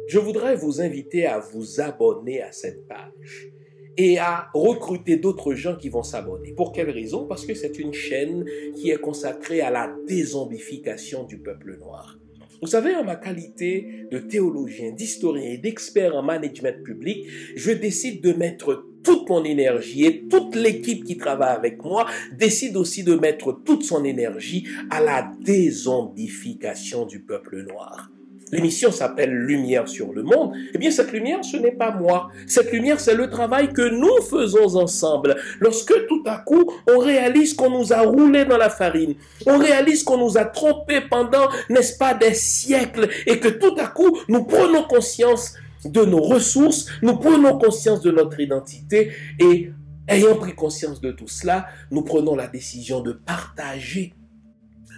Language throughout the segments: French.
Je voudrais vous inviter à vous abonner à cette page et à recruter d'autres gens qui vont s'abonner. Pour quelle raison? Parce que c'est une chaîne qui est consacrée à la dézombification du peuple noir. Vous savez, en ma qualité de théologien, d'historien et d'expert en management public, je décide de mettre toute mon énergie et toute l'équipe qui travaille avec moi décide aussi de mettre toute son énergie à la dézombification du peuple noir. L'émission s'appelle Lumière sur le monde. Eh bien, cette lumière, ce n'est pas moi. Cette lumière, c'est le travail que nous faisons ensemble. Lorsque tout à coup, on réalise qu'on nous a roulé dans la farine, on réalise qu'on nous a trompés pendant, n'est-ce pas, des siècles, et que tout à coup, nous prenons conscience de nos ressources, nous prenons conscience de notre identité, et ayant pris conscience de tout cela, nous prenons la décision de partager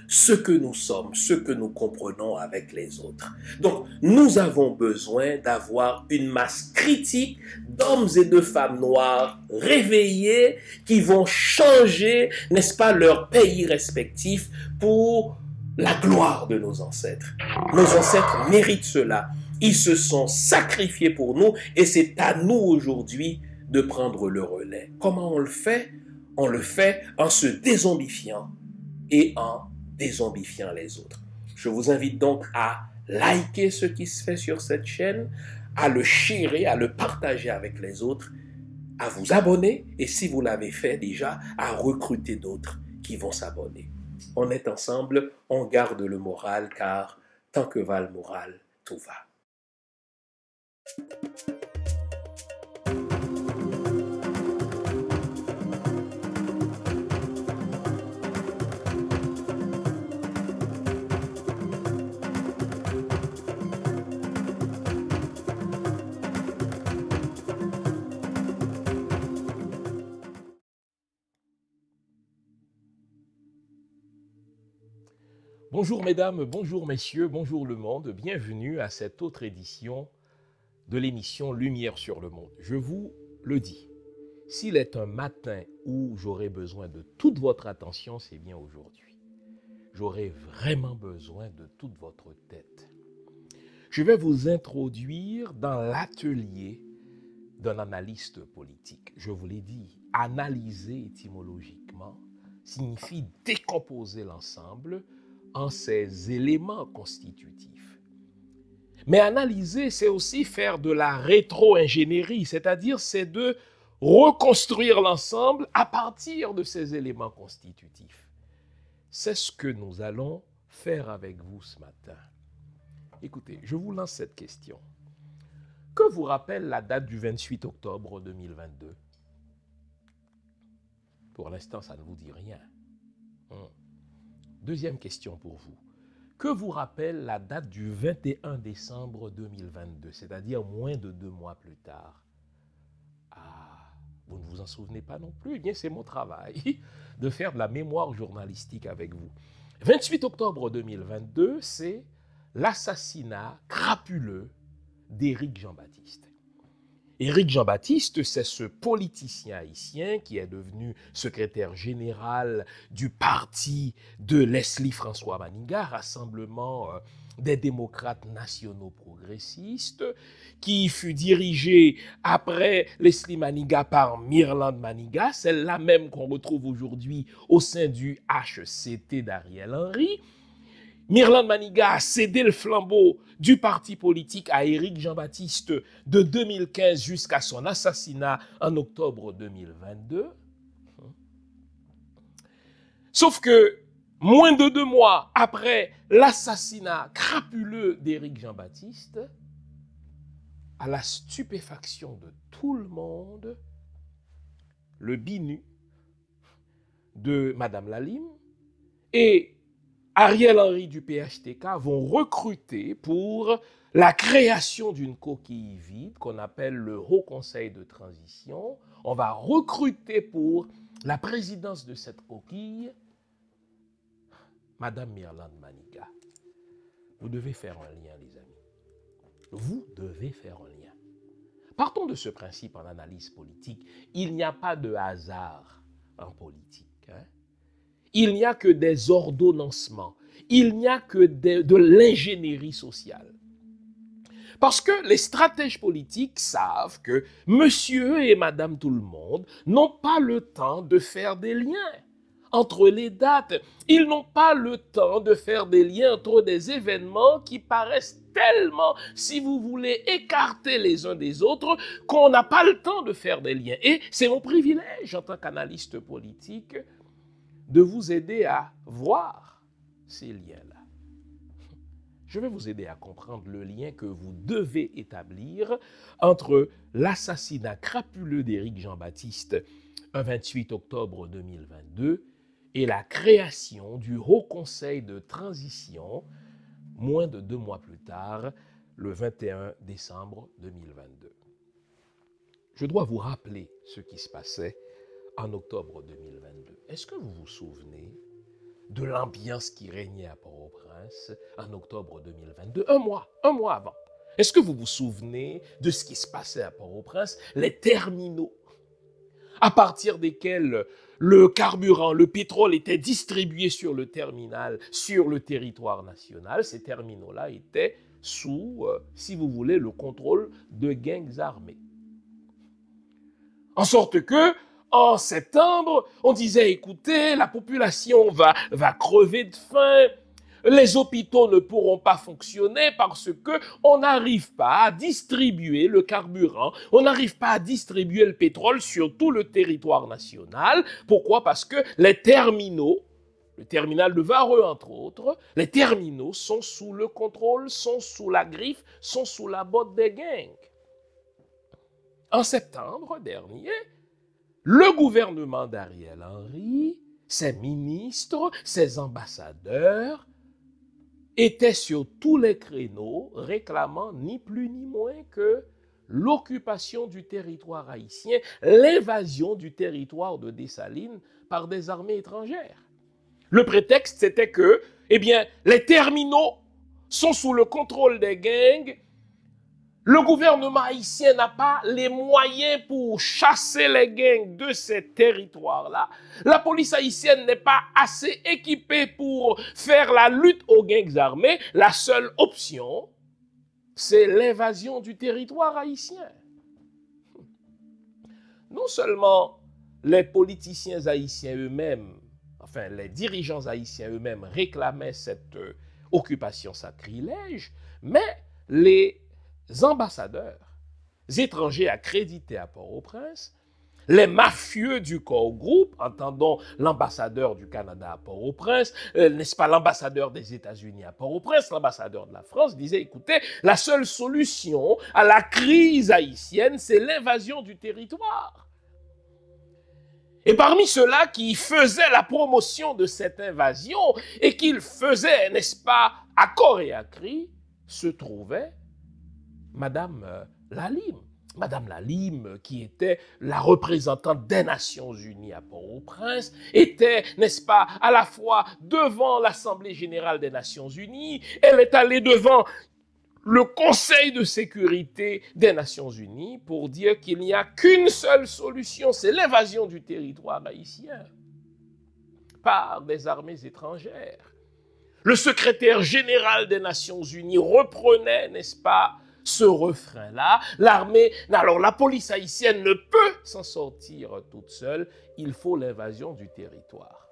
ce que nous sommes, ce que nous comprenons avec les autres. Donc, nous avons besoin d'avoir une masse critique d'hommes et de femmes noirs réveillés qui vont changer, n'est-ce pas, leur pays respectif pour la gloire de nos ancêtres. Nos ancêtres méritent cela. Ils se sont sacrifiés pour nous et c'est à nous aujourd'hui de prendre le relais. Comment on le fait? On le fait en se dézombifiant et en dézombifiant les autres. Je vous invite donc à liker ce qui se fait sur cette chaîne, à le sharer, à le partager avec les autres, à vous abonner et si vous l'avez fait déjà, à recruter d'autres qui vont s'abonner. On est ensemble, on garde le moral car tant que va le moral, tout va. Bonjour mesdames, bonjour messieurs, bonjour le monde, bienvenue à cette autre édition de l'émission Lumière sur le monde. Je vous le dis, s'il est un matin où j'aurai besoin de toute votre attention, c'est bien aujourd'hui. J'aurai vraiment besoin de toute votre tête. Je vais vous introduire dans l'atelier d'un analyste politique. Je vous l'ai dit, analyser étymologiquement signifie décomposer l'ensemble en ses éléments constitutifs. Mais analyser, c'est aussi faire de la rétro-ingénierie, c'est-à-dire c'est de reconstruire l'ensemble à partir de ces éléments constitutifs. C'est ce que nous allons faire avec vous ce matin. Écoutez, je vous lance cette question. Que vous rappelle la date du 28 octobre 2022? Pour l'instant, ça ne vous dit rien. Deuxième question pour vous. Que vous rappelle la date du 21 décembre 2022, c'est-à-dire moins de 2 mois plus tard? Ah, vous ne vous en souvenez pas non plus? Eh bien, c'est mon travail de faire de la mémoire journalistique avec vous. 28 octobre 2022, c'est l'assassinat crapuleux d'Éric Jean-Baptiste. Éric Jean-Baptiste, c'est ce politicien haïtien qui est devenu secrétaire général du parti de Leslie François Maniga, Rassemblement des démocrates nationaux progressistes, qui fut dirigé après Leslie Maniga par Myrlande Maniga, celle-là même qu'on retrouve aujourd'hui au sein du HCT d'Ariel Henry. Myrlande Maniga a cédé le flambeau du parti politique à Éric Jean-Baptiste de 2015 jusqu'à son assassinat en octobre 2022. Sauf que, moins de 2 mois après l'assassinat crapuleux d'Éric Jean-Baptiste, à la stupéfaction de tout le monde, le BINU de Madame Lalime et Ariel Henry du PHTK vont recruter pour la création d'une coquille vide qu'on appelle le Haut Conseil de transition. On va recruter pour la présidence de cette coquille, Madame Mirland Manika, vous devez faire un lien, les amis. Vous devez faire un lien. Partons de ce principe en analyse politique. Il n'y a pas de hasard en politique. Il n'y a que des ordonnancements. Il n'y a que de l'ingénierie sociale. Parce que les stratèges politiques savent que monsieur et madame tout le monde n'ont pas le temps de faire des liens entre les dates. Ils n'ont pas le temps de faire des liens entre des événements qui paraissent tellement, si vous voulez, écartés les uns des autres, qu'on n'a pas le temps de faire des liens. Et c'est mon privilège en tant qu'analyste politique de vous aider à voir ces liens-là. Je vais vous aider à comprendre le lien que vous devez établir entre l'assassinat crapuleux d'Éric Jean-Baptiste, un 28 octobre 2022, et la création du Haut Conseil de transition, moins de 2 mois plus tard, le 21 décembre 2022. Je dois vous rappeler ce qui se passait en octobre 2022. Est-ce que vous vous souvenez de l'ambiance qui régnait à Port-au-Prince en octobre 2022, un mois avant? Est-ce que vous vous souvenez de ce qui se passait à Port-au-Prince? Les terminaux à partir desquels le carburant, le pétrole était distribué sur le terminal, sur le territoire national. Ces terminaux-là étaient sous, si vous voulez, le contrôle de gangs armés. En sorte que, en septembre, on disait, écoutez, la population va crever de faim, les hôpitaux ne pourront pas fonctionner parce qu'on n'arrive pas à distribuer le carburant, on n'arrive pas à distribuer le pétrole sur tout le territoire national. Pourquoi? Parce que les terminaux, le terminal de Vareux entre autres, les terminaux sont sous le contrôle, sont sous la griffe, sont sous la botte des gangs. En septembre dernier, le gouvernement d'Ariel Henry, ses ministres, ses ambassadeurs, étaient sur tous les créneaux réclamant ni plus ni moins que l'occupation du territoire haïtien, l'invasion du territoire de Dessalines par des armées étrangères. Le prétexte, c'était que, les terminaux sont sous le contrôle des gangs. Le gouvernement haïtien n'a pas les moyens pour chasser les gangs de ces territoires-là. La police haïtienne n'est pas assez équipée pour faire la lutte aux gangs armés. La seule option, c'est l'invasion du territoire haïtien. Non seulement les politiciens haïtiens eux-mêmes, enfin les dirigeants haïtiens eux-mêmes réclamaient cette occupation sacrilège, mais les ambassadeurs étrangers accrédités à Port-au-Prince, les mafieux du Core Group, entendons l'ambassadeur du Canada à Port-au-Prince, n'est-ce pas l'ambassadeur des États-Unis à Port-au-Prince, l'ambassadeur de la France, disaient, écoutez, la seule solution à la crise haïtienne, c'est l'invasion du territoire. Et parmi ceux-là qui faisaient la promotion de cette invasion et qu'ils faisaient, n'est-ce pas, à corps et à cri, se trouvait Madame Lalime. Madame Lalime, qui était la représentante des Nations Unies à Port-au-Prince, était, n'est-ce pas, à la fois devant l'Assemblée générale des Nations Unies, elle est allée devant le Conseil de sécurité des Nations Unies pour dire qu'il n'y a qu'une seule solution, c'est l'invasion du territoire haïtien par des armées étrangères. Le secrétaire général des Nations Unies reprenait, n'est-ce pas, ce refrain-là. Alors la police haïtienne ne peut s'en sortir toute seule. Il faut l'invasion du territoire.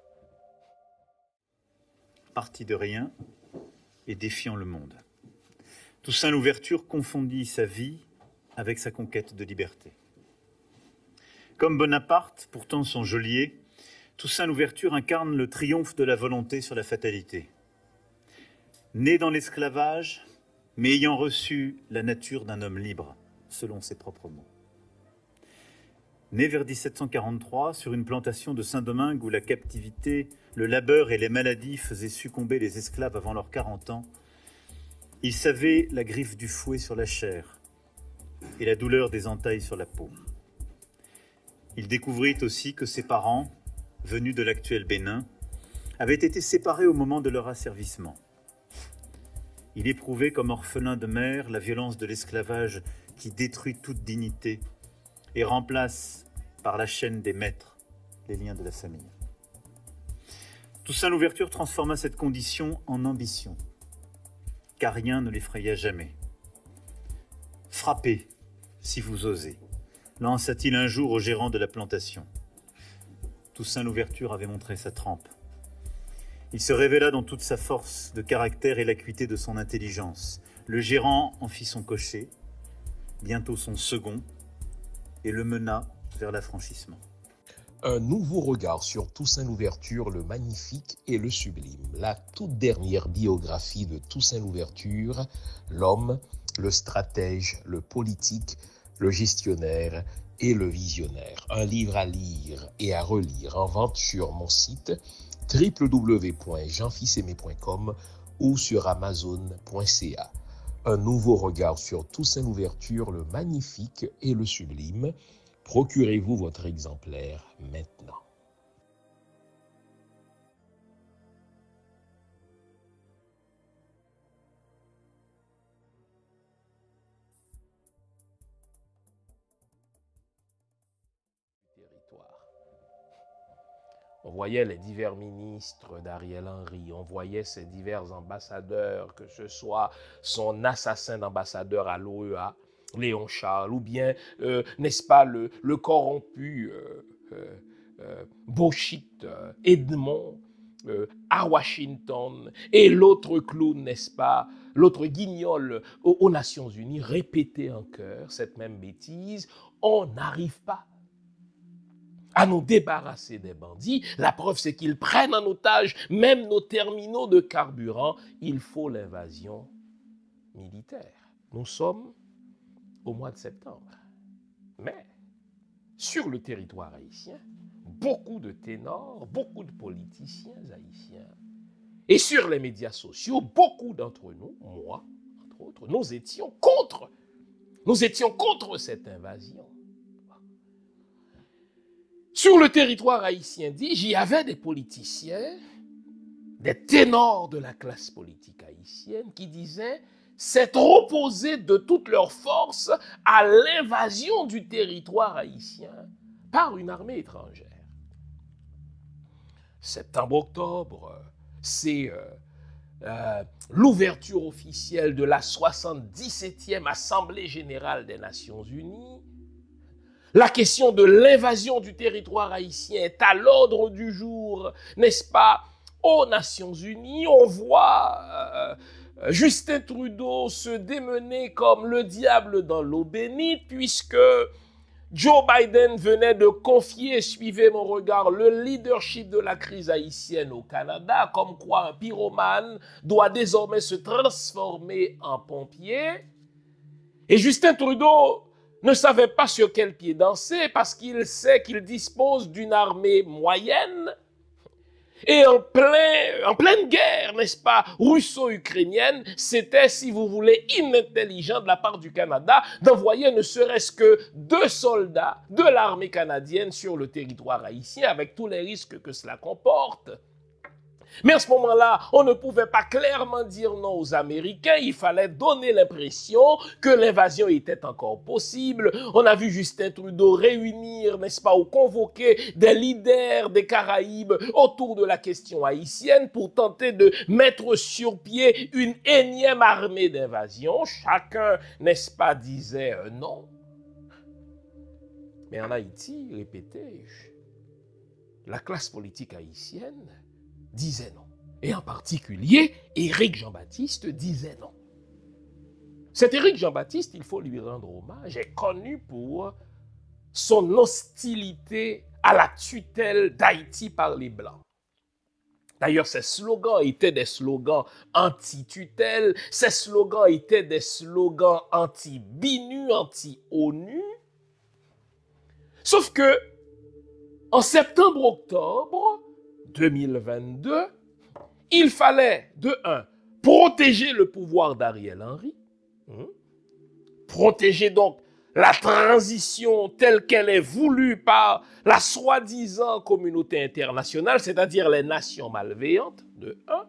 Parti de rien et défiant le monde. Toussaint Louverture confondit sa vie avec sa conquête de liberté. Comme Bonaparte, pourtant son geôlier, Toussaint Louverture incarne le triomphe de la volonté sur la fatalité. Né dans l'esclavage, mais ayant reçu la nature d'un homme libre, selon ses propres mots. Né vers 1743, sur une plantation de Saint-Domingue où la captivité, le labeur et les maladies faisaient succomber les esclaves avant leurs 40 ans, il savait la griffe du fouet sur la chair et la douleur des entailles sur la peau. Il découvrit aussi que ses parents, venus de l'actuel Bénin, avaient été séparés au moment de leur asservissement. Il éprouvait comme orphelin de mère la violence de l'esclavage qui détruit toute dignité et remplace par la chaîne des maîtres les liens de la famille. Toussaint Louverture transforma cette condition en ambition, car rien ne l'effraya jamais. « Frappez, si vous osez », lança-t-il un jour au gérant de la plantation. Toussaint Louverture avait montré sa trempe. Il se révéla dans toute sa force de caractère et l'acuité de son intelligence. Le gérant en fit son cocher, bientôt son second, et le mena vers l'affranchissement. Un nouveau regard sur Toussaint Louverture, le magnifique et le sublime. La toute dernière biographie de Toussaint Louverture, l'homme, le stratège, le politique, le gestionnaire et le visionnaire. Un livre à lire et à relire en vente sur mon site www.jeanfils-aimé.com ou sur amazon.ca. Un nouveau regard sur Toussaint Louverture, le magnifique et le sublime. Procurez-vous votre exemplaire maintenant. On voyait les divers ministres d'Ariel Henry, on voyait ses divers ambassadeurs, que ce soit son assassin d'ambassadeur à l'OEA, Léon Charles, ou bien, n'est-ce pas, le corrompu Beauchit, Edmond, à Washington, et l'autre clown, n'est-ce pas, l'autre guignol aux Nations Unies, répétait en chœur cette même bêtise. On n'arrive pas à nous débarrasser des bandits. La preuve, c'est qu'ils prennent en otage même nos terminaux de carburant. Il faut l'invasion militaire. Nous sommes au mois de septembre. Mais sur le territoire haïtien, beaucoup de ténors, beaucoup de politiciens haïtiens, et sur les médias sociaux, beaucoup d'entre nous, moi, entre autres, nous étions contre cette invasion. Sur le territoire haïtien, dis-je, il y avait des politiciens, des ténors de la classe politique haïtienne qui disaient s'être opposés de toute leur force à l'invasion du territoire haïtien par une armée étrangère. Septembre-octobre, c'est l'ouverture officielle de la 77e Assemblée générale des Nations Unies. La question de l'invasion du territoire haïtien est à l'ordre du jour, n'est-ce pas, aux Nations Unies. On voit Justin Trudeau se démener comme le diable dans l'eau bénite, puisque Joe Biden venait de confier, suivez mon regard, le leadership de la crise haïtienne au Canada, comme quoi un pyromane doit désormais se transformer en pompier. Et Justin Trudeau ne savait pas sur quel pied danser parce qu'il sait qu'il dispose d'une armée moyenne et en pleine guerre, n'est-ce pas, russo-ukrainienne, c'était, si vous voulez, inintelligent de la part du Canada d'envoyer ne serait-ce que 2 soldats de l'armée canadienne sur le territoire haïtien avec tous les risques que cela comporte. Mais à ce moment-là, on ne pouvait pas clairement dire non aux Américains. Il fallait donner l'impression que l'invasion était encore possible. On a vu Justin Trudeau réunir, n'est-ce pas, ou convoquer des leaders des Caraïbes autour de la question haïtienne pour tenter de mettre sur pied une énième armée d'invasion. Chacun, n'est-ce pas, disait non. Mais en Haïti, répétais-je, la classe politique haïtienne disait non. Et en particulier, Éric Jean-Baptiste disait non. Cet Éric Jean-Baptiste, il faut lui rendre hommage, est connu pour son hostilité à la tutelle d'Haïti par les Blancs. D'ailleurs, ses slogans étaient des slogans anti-tutelle, ses slogans étaient des slogans anti-BINU, anti-ONU. Sauf que, en septembre-octobre 2022, il fallait, de 1, protéger le pouvoir d'Ariel Henry, protéger donc la transition telle qu'elle est voulue par la soi-disant communauté internationale, c'est-à-dire les nations malveillantes, de un.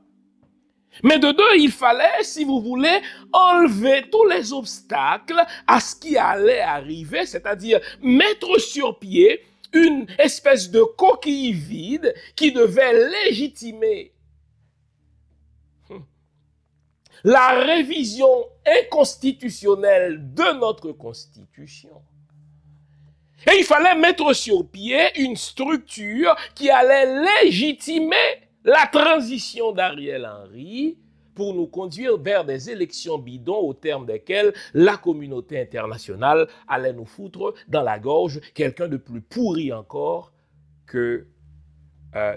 Mais de deux, il fallait, si vous voulez, enlever tous les obstacles à ce qui allait arriver, c'est-à-dire mettre sur pied une espèce de coquille vide qui devait légitimer la révision inconstitutionnelle de notre Constitution. Et il fallait mettre sur pied une structure qui allait légitimer la transition d'Ariel Henry pour nous conduire vers des élections bidons au terme desquelles la communauté internationale allait nous foutre dans la gorge quelqu'un de plus pourri encore que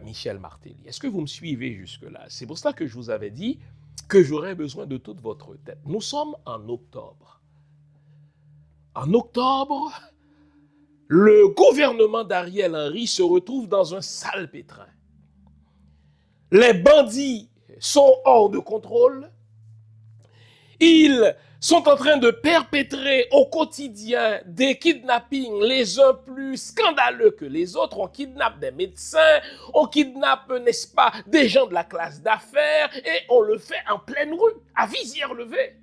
Michel Martelly. Est-ce que vous me suivez jusque-là? C'est pour ça que je vous avais dit que j'aurais besoin de toute votre tête. Nous sommes en octobre. En octobre, le gouvernement d'Ariel Henry se retrouve dans un sale pétrin. Les bandits sont hors de contrôle. Ils sont en train de perpétrer au quotidien des kidnappings, les uns plus scandaleux que les autres. On kidnappe des médecins, on kidnappe, n'est-ce pas, des gens de la classe d'affaires, et on le fait en pleine rue, à visière levée.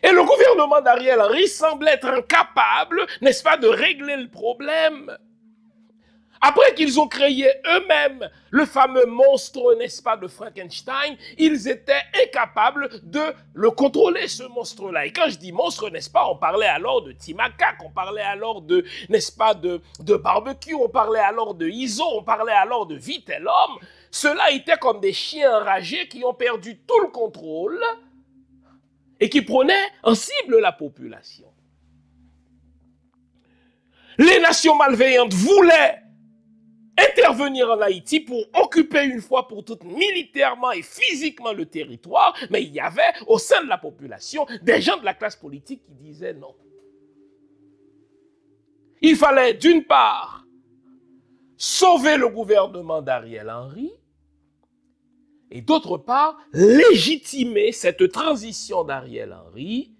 Et le gouvernement d'Ariel Henry semble être incapable, n'est-ce pas, de régler le problème. Après qu'ils ont créé eux-mêmes le fameux monstre, n'est-ce pas, de Frankenstein, ils étaient incapables de le contrôler, ce monstre-là. Et quand je dis monstre, n'est-ce pas, on parlait alors de Timacac, on parlait alors de, n'est-ce pas, de barbecue, on parlait alors de Iso, on parlait alors de Vitellum. Ceux-là étaient comme des chiens enragés qui ont perdu tout le contrôle et qui prenaient en cible la population. Les nations malveillantes voulaient intervenir en Haïti pour occuper une fois pour toutes militairement et physiquement le territoire, mais il y avait au sein de la population des gens de la classe politique qui disaient non. Il fallait d'une part sauver le gouvernement d'Ariel Henry et d'autre part légitimer cette transition d'Ariel Henry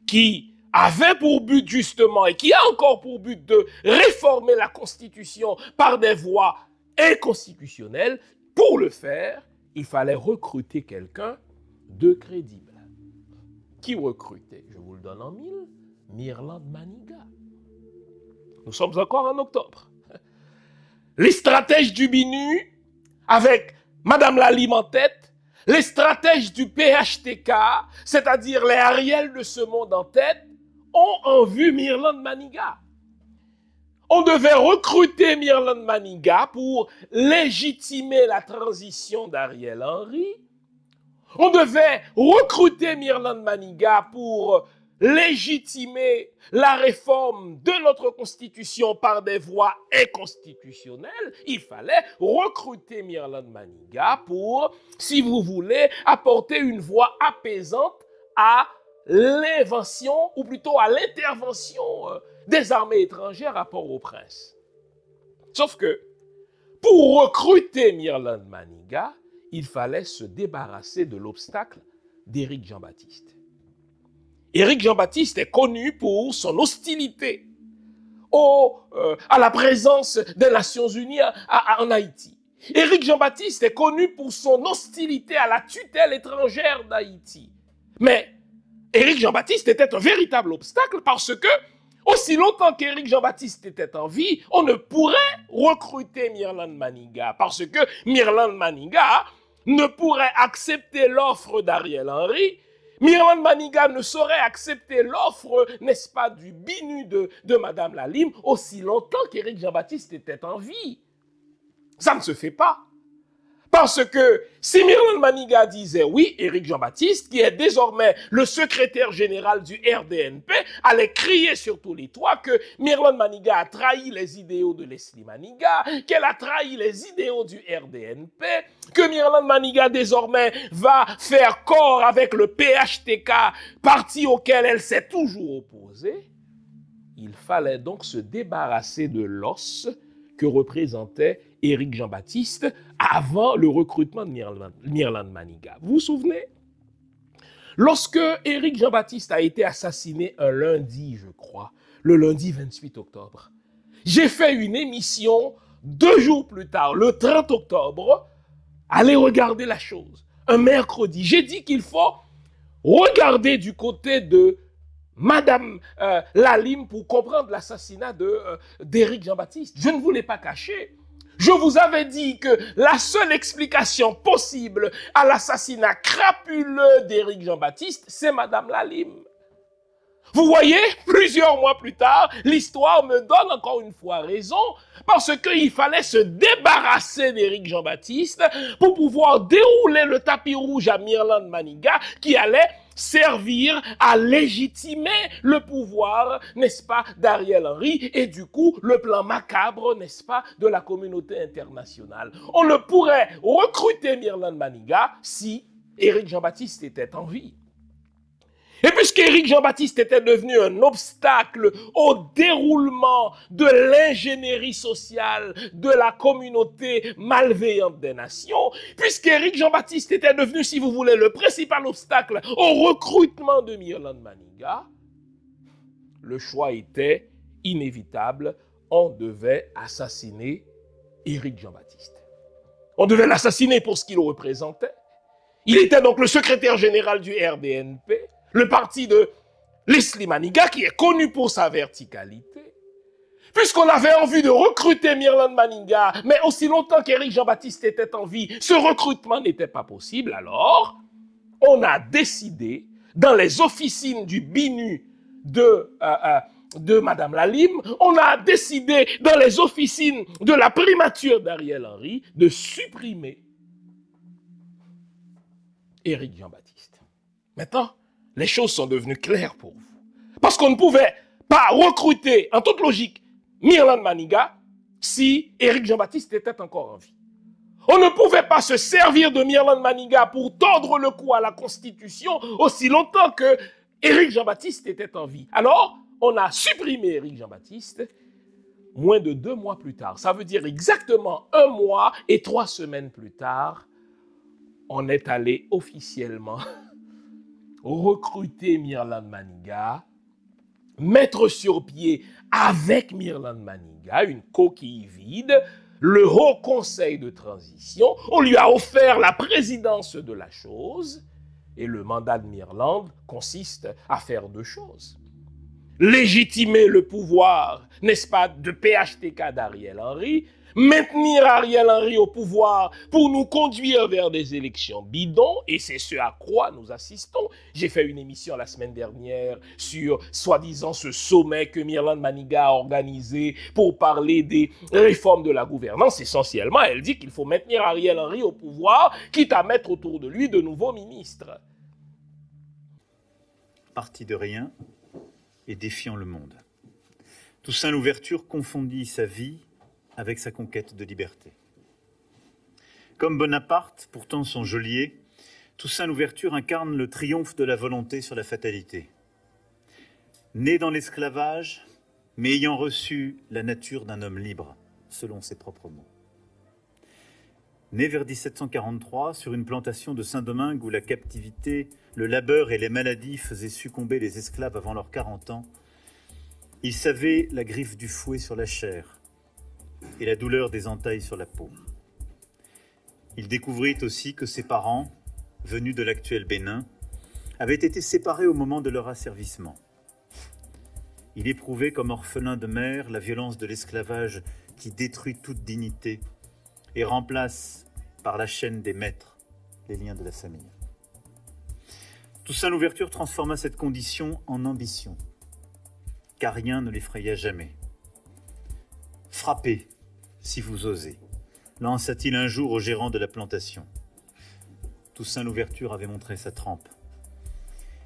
qui avait pour but justement et qui a encore pour but de réformer la Constitution par des voies inconstitutionnelles. Pour le faire, il fallait recruter quelqu'un de crédible. Qui recruter? Je vous le donne en mille. Mirland Maniga. Nous sommes encore en octobre. Les stratèges du BINU, avec Madame Lalime en tête, les stratèges du PHTK, c'est-à-dire les Ariel de ce monde en tête, ont en vue Mirland Maniga. On devait recruter Mirland Maniga pour légitimer la transition d'Ariel Henry. On devait recruter Mirland Maniga pour légitimer la réforme de notre Constitution par des voies inconstitutionnelles. Il fallait recruter Mirland Maniga pour, si vous voulez, apporter une voix apaisante à l'invention, ou plutôt à l'intervention des armées étrangères à Port-au-Prince. Sauf que, pour recruter Mirland Maniga, il fallait se débarrasser de l'obstacle d'Éric Jean-Baptiste. Éric Jean-Baptiste est connu pour son hostilité à la présence des Nations Unies en Haïti. Éric Jean-Baptiste est connu pour son hostilité à la tutelle étrangère d'Haïti. Mais Éric Jean-Baptiste était un véritable obstacle parce que, aussi longtemps qu'Éric Jean-Baptiste était en vie, on ne pourrait recruter Mirland Maniga parce que Mirland Maniga ne pourrait accepter l'offre d'Ariel Henry. Mirland Maniga ne saurait accepter l'offre, n'est-ce pas, du BINU de Madame Lalime aussi longtemps qu'Éric Jean-Baptiste était en vie. Ça ne se fait pas. Parce que si Mirland Maniga disait oui, Éric Jean-Baptiste, qui est désormais le secrétaire général du RDNP, allait crier sur tous les toits que Mirland Maniga a trahi les idéaux de Leslie Maniga, qu'elle a trahi les idéaux du RDNP, que Mirland Maniga désormais va faire corps avec le PHTK, parti auquel elle s'est toujours opposée. Il fallait donc se débarrasser de l'os que représentait Éric Jean-Baptiste avant le recrutement de Mirland Maniga. Vous vous souvenez? Lorsque Éric Jean-Baptiste a été assassiné un lundi, je crois, le lundi 28 octobre, j'ai fait une émission 2 jours plus tard, le 30 octobre, allez regarder la chose. Un mercredi, j'ai dit qu'il faut regarder du côté de Madame Lalime pour comprendre l'assassinat d'Éric Jean-Baptiste. Je ne vous l'ai pas caché. Je vous avais dit que la seule explication possible à l'assassinat crapuleux d'Éric Jean-Baptiste, c'est Madame Lalime. Vous voyez, plusieurs mois plus tard, l'histoire me donne encore une fois raison, parce qu'il fallait se débarrasser d'Éric Jean-Baptiste pour pouvoir dérouler le tapis rouge à Mirland Maniga, qui allait servir à légitimer le pouvoir, n'est-ce pas, d'Ariel Henry, et du coup, le plan macabre, n'est-ce pas, de la communauté internationale. On ne pourrait recruter Mirland Maniga si Éric Jean-Baptiste était en vie. Et puisqu'Éric Jean-Baptiste était devenu un obstacle au déroulement de l'ingénierie sociale de la communauté malveillante des nations, puisqu'Éric Jean-Baptiste était devenu, si vous voulez, le principal obstacle au recrutement de Mirland Maniga, le choix était inévitable. On devait assassiner Éric Jean-Baptiste. On devait l'assassiner pour ce qu'il représentait. Il était donc le secrétaire général du RDNP, le parti de Leslie Maniga, qui est connu pour sa verticalité. Puisqu'on avait envie de recruter Mirland Maniga, mais aussi longtemps qu'Éric Jean-Baptiste était en vie, ce recrutement n'était pas possible, alors on a décidé, dans les officines du BINU de Madame Lalime, on a décidé, dans les officines de la primature d'Ariel Henry, de supprimer Éric Jean-Baptiste. Maintenant, les choses sont devenues claires pour vous. Parce qu'on ne pouvait pas recruter, en toute logique, Mirland Maniga si Éric Jean-Baptiste était encore en vie. On ne pouvait pas se servir de Mirland Maniga pour tordre le cou à la Constitution aussi longtemps que Éric Jean-Baptiste était en vie. Alors, on a supprimé Éric Jean-Baptiste moins de 2 mois plus tard. Ça veut dire exactement 1 mois et 3 semaines plus tard, on est allé officiellement recruter Mirland Maniga, mettre sur pied avec Mirland Maniga une coquille vide, le Haut Conseil de transition. On lui a offert la présidence de la chose et le mandat de Mirland consiste à faire 2 choses. Légitimer le pouvoir, n'est-ce pas, de PHTK d'Ariel Henry, maintenir Ariel Henry au pouvoir pour nous conduire vers des élections bidons, et c'est ce à quoi nous assistons. J'ai fait une émission la semaine dernière sur, soi-disant, ce sommet que Mirland Maniga a organisé pour parler des réformes de la gouvernance. Essentiellement, elle dit qu'il faut maintenir Ariel Henry au pouvoir, quitte à mettre autour de lui de nouveaux ministres. Parti de rien et défiant le monde. Toussaint Louverture confondit sa vie avec sa conquête de liberté. Comme Bonaparte, pourtant son geôlier, Toussaint Louverture incarne le triomphe de la volonté sur la fatalité. Né dans l'esclavage, mais ayant reçu la nature d'un homme libre, selon ses propres mots. Né vers 1743 sur une plantation de Saint-Domingue où la captivité, le labeur et les maladies faisaient succomber les esclaves avant leurs 40 ans, il savait la griffe du fouet sur la chair et la douleur des entailles sur la peau. Il découvrit aussi que ses parents, venus de l'actuel Bénin, avaient été séparés au moment de leur asservissement. Il éprouvait comme orphelin de mère la violence de l'esclavage qui détruit toute dignité et remplace par la chaîne des maîtres les liens de la famille. Toussaint Louverture transforma cette condition en ambition, car rien ne l'effraya jamais. « Frappez, si vous osez », lança-t-il un jour au gérant de la plantation. Toussaint Louverture avait montré sa trempe.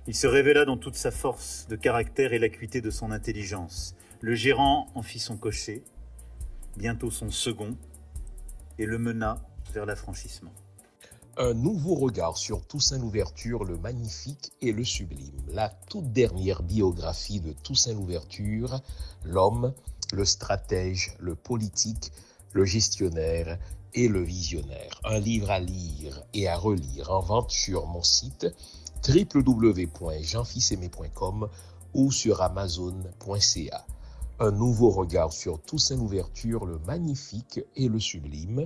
Il se révéla dans toute sa force de caractère et l'acuité de son intelligence. Le gérant en fit son cocher, bientôt son second, et le mena vers l'affranchissement. Un nouveau regard sur Toussaint Louverture, le magnifique et le sublime. La toute dernière biographie de Toussaint Louverture, l'homme, le stratège, le politique, le gestionnaire et le visionnaire. Un livre à lire et à relire en vente sur mon site www.jeanfils-aimé.com ou sur amazon.ca. Un nouveau regard sur Toussaint Louverture, le magnifique et le sublime.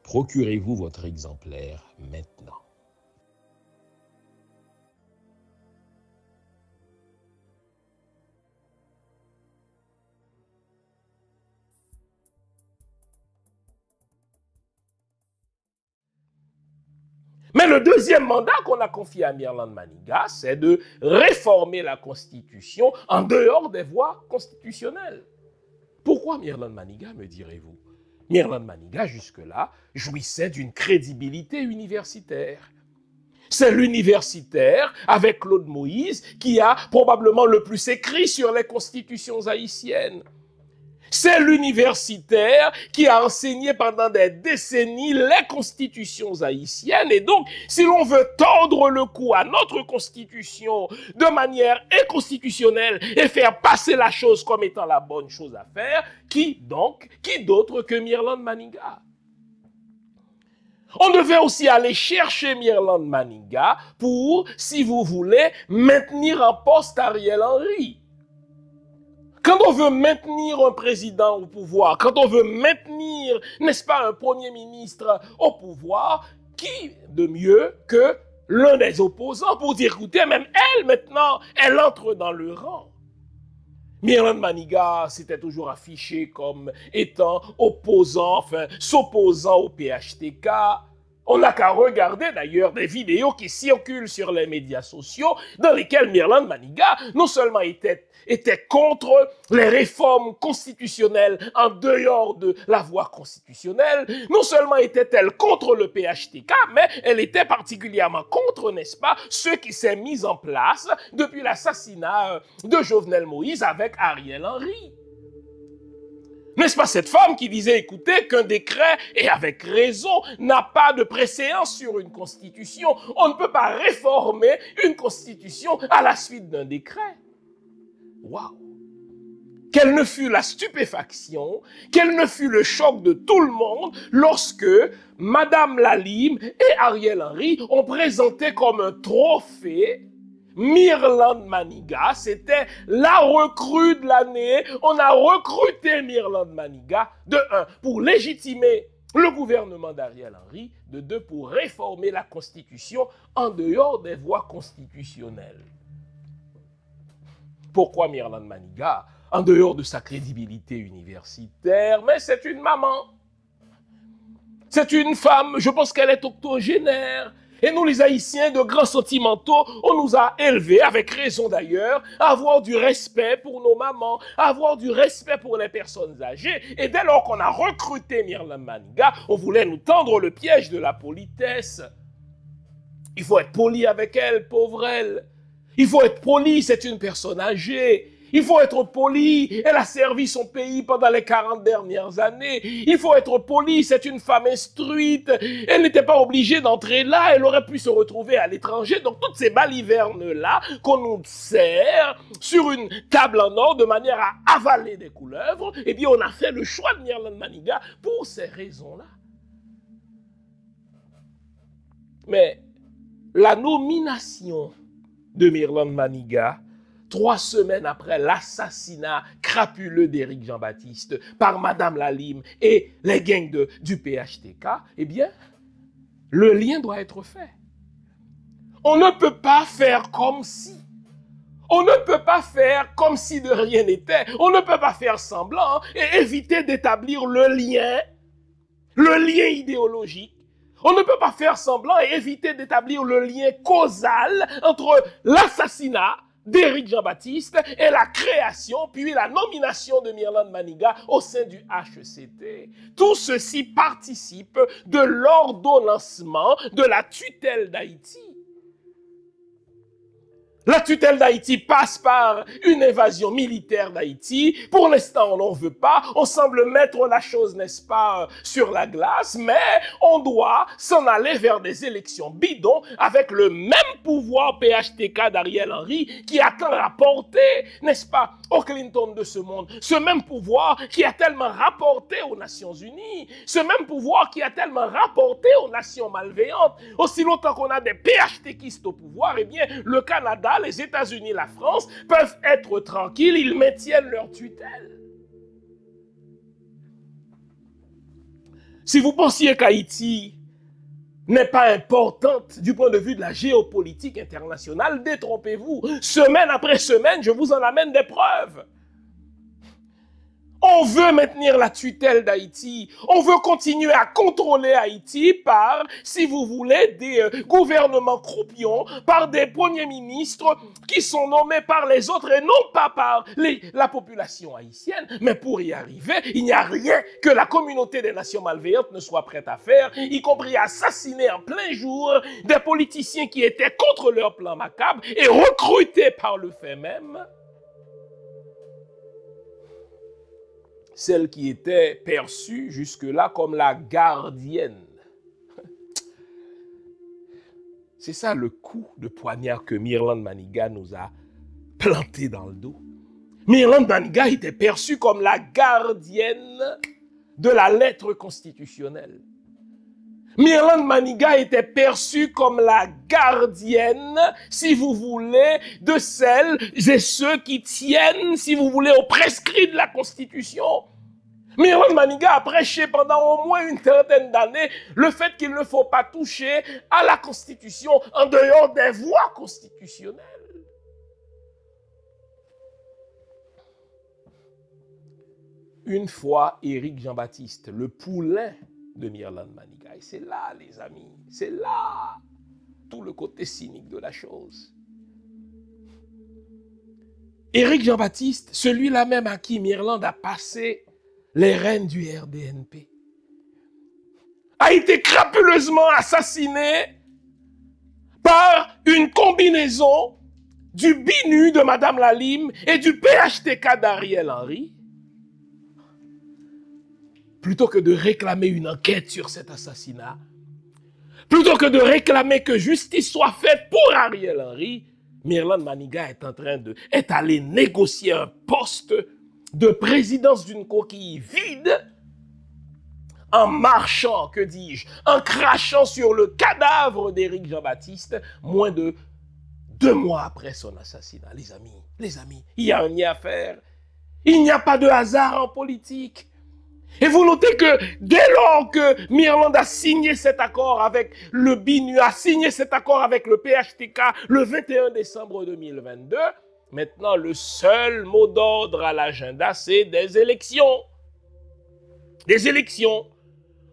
Procurez-vous votre exemplaire maintenant. Mais le deuxième mandat qu'on a confié à Mirland Maniga, c'est de réformer la Constitution en dehors des voies constitutionnelles. Pourquoi Mirland Maniga, me direz-vous? Mirland Maniga, jusque-là, jouissait d'une crédibilité universitaire. C'est l'universitaire, avec Claude Moïse, qui a probablement le plus écrit sur les constitutions haïtiennes. C'est l'universitaire qui a enseigné pendant des décennies les constitutions haïtiennes. Et donc, si l'on veut tordre le cou à notre constitution de manière inconstitutionnelle et faire passer la chose comme étant la bonne chose à faire, qui d'autre que Mirland Maniga? On devait aussi aller chercher Mirland Maniga pour, si vous voulez, maintenir en poste Ariel Henry. Quand on veut maintenir un président au pouvoir, quand on veut maintenir, n'est-ce pas, un premier ministre au pouvoir, qui de mieux que l'un des opposants pour dire, écoutez, même elle, maintenant, elle entre dans le rang. Mirland Maniga s'était toujours affiché comme étant opposant, enfin, s'opposant au PHTK. On n'a qu'à regarder d'ailleurs des vidéos qui circulent sur les médias sociaux dans lesquelles Mirland Maniga non seulement était contre les réformes constitutionnelles en dehors de la voie constitutionnelle, non seulement était-elle contre le PHTK, mais elle était particulièrement contre, n'est-ce pas, ce qui s'est mis en place depuis l'assassinat de Jovenel Moïse avec Ariel Henry. N'est-ce pas cette femme qui disait, écoutez, qu'un décret, et avec raison, n'a pas de préséance sur une constitution. On ne peut pas réformer une constitution à la suite d'un décret. Waouh! Quelle ne fut la stupéfaction, quel ne fut le choc de tout le monde lorsque Madame Lalime et Ariel Henry ont présenté comme un trophée Mirland Maniga. C'était la recrue de l'année. On a recruté Mirland Maniga, de 1, pour légitimer le gouvernement d'Ariel Henry, de 2, pour réformer la Constitution en dehors des voies constitutionnelles. Pourquoi Mirland Maniga? En dehors de sa crédibilité universitaire, mais c'est une maman. C'est une femme, je pense qu'elle est octogénaire. Et nous, les Haïtiens, de grands sentimentaux, on nous a élevés, avec raison d'ailleurs, à avoir du respect pour nos mamans, à avoir du respect pour les personnes âgées. Et dès lors qu'on a recruté Mirland Maniga, on voulait nous tendre le piège de la politesse. Il faut être poli avec elle, pauvre elle. Il faut être poli, c'est une personne âgée. Il faut être poli, elle a servi son pays pendant les 40 dernières années. Il faut être poli, c'est une femme instruite. Elle n'était pas obligée d'entrer là, elle aurait pu se retrouver à l'étranger. Donc toutes ces balivernes-là qu'on nous sert sur une table en or de manière à avaler des couleuvres, eh bien on a fait le choix de Mirland Maniga pour ces raisons-là. Mais la nomination de Mirland Maniga, 3 semaines après l'assassinat crapuleux d'Éric Jean-Baptiste par Madame Lalime et les gangs du PHTK, eh bien, le lien doit être fait. On ne peut pas faire comme si. On ne peut pas faire comme si de rien n'était. On ne peut pas faire semblant et éviter d'établir le lien idéologique. On ne peut pas faire semblant et éviter d'établir le lien causal entre l'assassinat d'Éric Jean-Baptiste et la création, puis la nomination de Mirland Maniga au sein du HECT. Tout ceci participe de l'ordonnancement de la tutelle d'Haïti. La tutelle d'Haïti passe par une invasion militaire d'Haïti. Pour l'instant, on n'en veut pas. On semble mettre la chose, n'est-ce pas, sur la glace, mais on doit s'en aller vers des élections bidons avec le même pouvoir PHTK d'Ariel Henry qui a tant rapporté, n'est-ce pas, au Clinton de ce monde. Ce même pouvoir qui a tellement rapporté aux Nations Unies. Ce même pouvoir qui a tellement rapporté aux nations malveillantes. Aussi longtemps qu'on a des PHTKistes au pouvoir, eh bien, le Canada, les États-Unis, la France peuvent être tranquilles, ils maintiennent leur tutelle. Si vous pensiez qu'Haïti n'est pas importante du point de vue de la géopolitique internationale, détrompez-vous. Semaine après semaine, je vous en amène des preuves. On veut maintenir la tutelle d'Haïti. On veut continuer à contrôler Haïti par, si vous voulez, des gouvernements croupions, par des premiers ministres qui sont nommés par les autres et non pas par la population haïtienne. Mais pour y arriver, il n'y a rien que la communauté des nations malveillantes ne soit prête à faire, y compris assassiner en plein jour des politiciens qui étaient contre leur plan macabre et recrutés par le fait même. Celle qui était perçue jusque-là comme la gardienne. C'est ça le coup de poignard que Mirland Manigat nous a planté dans le dos. Mirland Manigat était perçue comme la gardienne de la lettre constitutionnelle. Mirland Manigat était perçue comme la gardienne, si vous voulez, de celles et ceux qui tiennent, si vous voulez, aux prescrits de la Constitution. Mirland Manigat a prêché pendant au moins une trentaine d'années le fait qu'il ne faut pas toucher à la Constitution en dehors des voies constitutionnelles. Une fois, Éric Jean-Baptiste, le poulain de Mirland Manigat. Et c'est là, les amis, c'est là tout le côté cynique de la chose. Éric Jean-Baptiste, celui-là même à qui Mirland a passé les rênes du RDNP, a été crapuleusement assassiné par une combinaison du BINU de Madame Lalime et du PHTK d'Ariel Henry. Plutôt que de réclamer une enquête sur cet assassinat, plutôt que de réclamer que justice soit faite pour Ariel Henry, Mirland Manigat est allé négocier un poste de présidence d'une coquille vide en marchant, que dis-je, en crachant sur le cadavre d'Éric Jean-Baptiste moins de 2 mois après son assassinat. Les amis, il y a un nid à faire. Il n'y a pas de hasard en politique. Et vous notez que dès lors que Mirland a signé cet accord avec le BINU, a signé cet accord avec le PHTK le 21 décembre 2022, maintenant le seul mot d'ordre à l'agenda, c'est des élections. Des élections.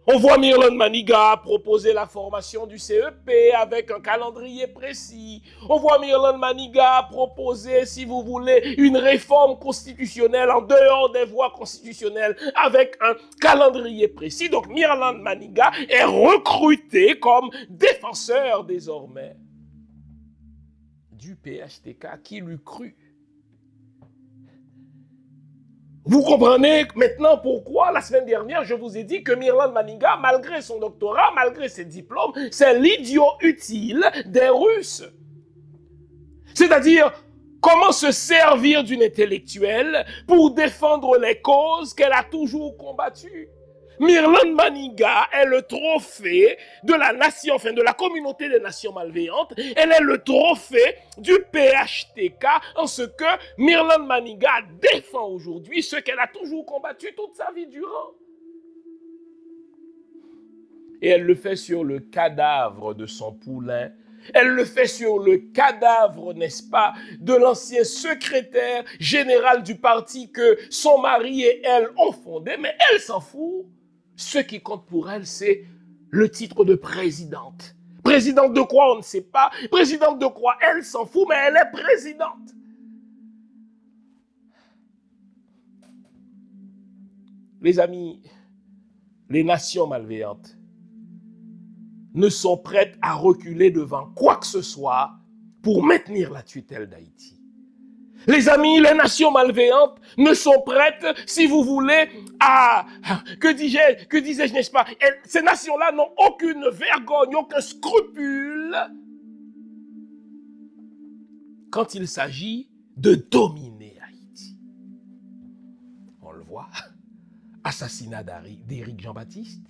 On voit Mirland Manigat proposer la formation du CEP avec un calendrier précis. On voit Mirland Manigat proposer, si vous voulez, une réforme constitutionnelle en dehors des voies constitutionnelles avec un calendrier précis. Donc Mirland Manigat est recruté comme défenseur désormais du PHTK. Qui l'eût cru? Vous comprenez maintenant pourquoi, la semaine dernière, je vous ai dit que Mirland Manigat, malgré son doctorat, malgré ses diplômes, c'est l'idiot utile des Russes. C'est-à-dire, comment se servir d'une intellectuelle pour défendre les causes qu'elle a toujours combattues. Mirland Manigat est le trophée de la nation, enfin de la communauté des nations malveillantes. Elle est le trophée du PHTK en ce que Mirland Manigat défend aujourd'hui ce qu'elle a toujours combattu toute sa vie durant. Et elle le fait sur le cadavre de son poulain. Elle le fait sur le cadavre, n'est-ce pas, de l'ancien secrétaire général du parti que son mari et elle ont fondé. Mais elle s'en fout. Ce qui compte pour elle, c'est le titre de présidente. Présidente de quoi, on ne sait pas. Présidente de quoi, elle s'en fout, mais elle est présidente. Les amis, les nations malveillantes ne sont prêtes à reculer devant quoi que ce soit pour maintenir la tutelle d'Haïti. Les amis, les nations malveillantes ne sont prêtes, si vous voulez, que disais-je, n'est-ce pas? Ces nations-là n'ont aucune vergogne, aucun scrupule quand il s'agit de dominer Haïti. On le voit, assassinat d'Éric Jean-Baptiste.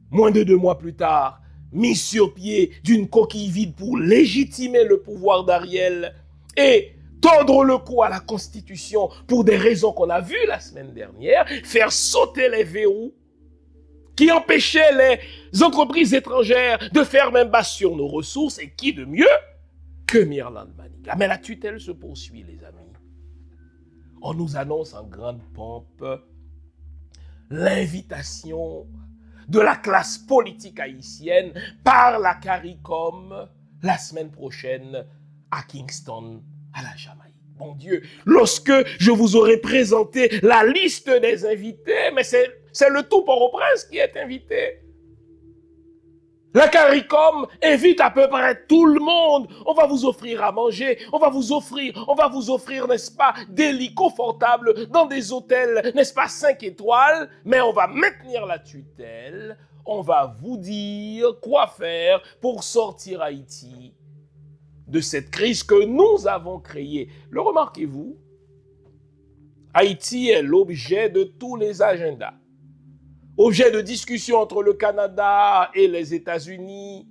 Moins de 2 mois plus tard, mise sur pied d'une coquille vide pour légitimer le pouvoir d'Ariel et tordre le cou à la Constitution pour des raisons qu'on a vues la semaine dernière, faire sauter les verrous qui empêchaient les entreprises étrangères de faire même base sur nos ressources, et qui de mieux que Mirland Manika. Mais la tutelle se poursuit, les amis. On nous annonce en grande pompe l'invitation de la classe politique haïtienne par la CARICOM la semaine prochaine à Kingston, à la Jamaïque. Bon Dieu, lorsque je vous aurai présenté la liste des invités, mais c'est le tout Port-au-Prince qui est invité. La CARICOM invite à peu près tout le monde. On va vous offrir à manger, on va vous offrir, n'est-ce pas, des lits confortables dans des hôtels, n'est-ce pas, 5 étoiles, mais on va maintenir la tutelle. On va vous dire quoi faire pour sortir Haïti de cette crise que nous avons créée. Le remarquez-vous, Haïti est l'objet de tous les agendas. Objet de discussion entre le Canada et les États-Unis,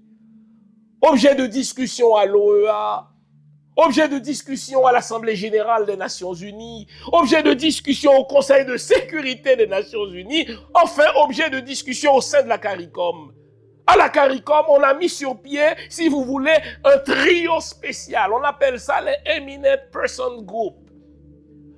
objet de discussion à l'OEA, objet de discussion à l'Assemblée générale des Nations unies, objet de discussion au Conseil de sécurité des Nations unies, enfin objet de discussion au sein de la CARICOM. À la CARICOM, on a mis sur pied, si vous voulez, un trio spécial. On appelle ça les Eminent Person Group.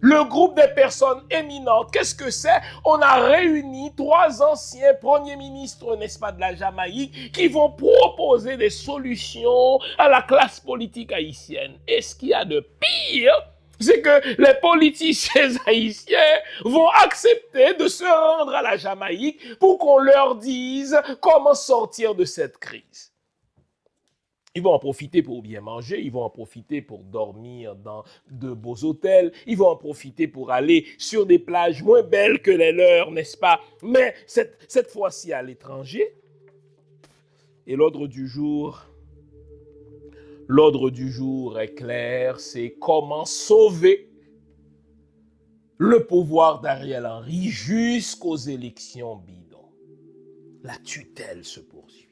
Le groupe des personnes éminentes, qu'est-ce que c'est? On a réuni 3 anciens premiers ministres, n'est-ce pas, de la Jamaïque, qui vont proposer des solutions à la classe politique haïtienne. Et ce qu'il y a de pire, c'est que les politiciens haïtiens vont accepter de se rendre à la Jamaïque pour qu'on leur dise comment sortir de cette crise. Ils vont en profiter pour bien manger, ils vont en profiter pour dormir dans de beaux hôtels, ils vont en profiter pour aller sur des plages moins belles que les leurs, n'est-ce pas? Mais cette fois-ci à l'étranger. Et l'ordre du jour est clair, c'est comment sauver le pouvoir d'Ariel Henry jusqu'aux élections bidons. La tutelle se poursuit.